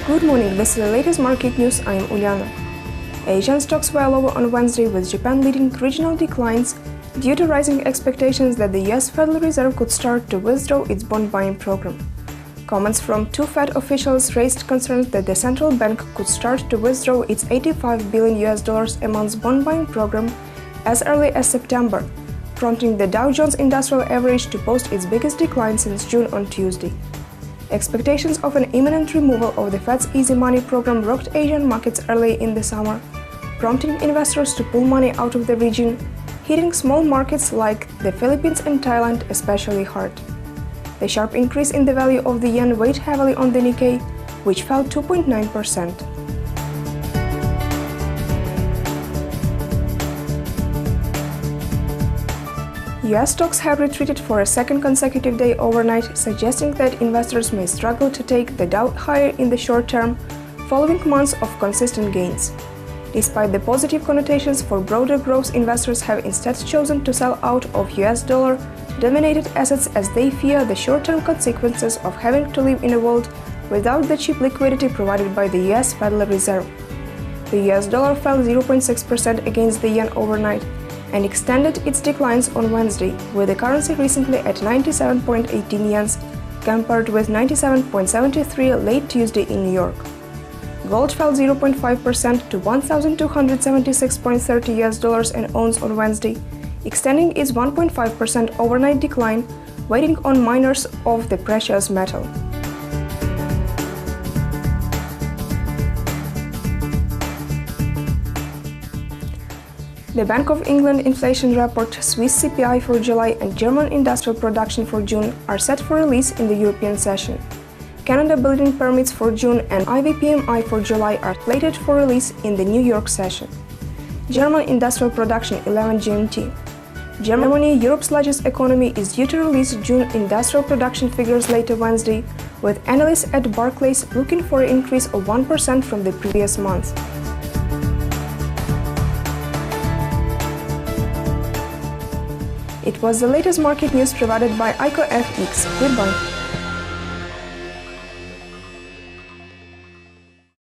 Good morning, this is the latest market news. I am Uliana. Asian stocks were lower on Wednesday, with Japan leading regional declines due to rising expectations that the US Federal Reserve could start to withdraw its bond buying program. Comments from two Fed officials raised concerns that the central bank could start to withdraw its $85 billion a month bond buying program as early as September, prompting the Dow Jones Industrial Average to post its biggest decline since June on Tuesday. Expectations of an imminent removal of the Fed's easy money program rocked Asian markets early in the summer, prompting investors to pull money out of the region, hitting small markets like the Philippines and Thailand especially hard. The sharp increase in the value of the yen weighed heavily on the Nikkei, which fell 2.9%. US stocks have retreated for a second consecutive day overnight, suggesting that investors may struggle to take the Dow higher in the short term, following months of consistent gains. Despite the positive connotations for broader growth, investors have instead chosen to sell out of US dollar-dominated assets as they fear the short-term consequences of having to live in a world without the cheap liquidity provided by the US Federal Reserve. The US dollar fell 0.6% against the yen overnight and extended its declines on Wednesday, with the currency recently at 97.18 yens compared with 97.73 late Tuesday in New York. Gold fell 0.5% to $1,276.30 an ounce on Wednesday, extending its 1.5% overnight decline, waiting on miners of the precious metal. The Bank of England inflation report, Swiss CPI for July, and German industrial production for June are set for release in the European session. Canada building permits for June and IVPMI for July are slated for release in the New York session. German industrial production 11 GMT. Germany, Europe's largest economy, is due to release June industrial production figures later Wednesday, with analysts at Barclays looking for an increase of 1% from the previous month. It was the latest market news provided by ICO FX. Goodbye.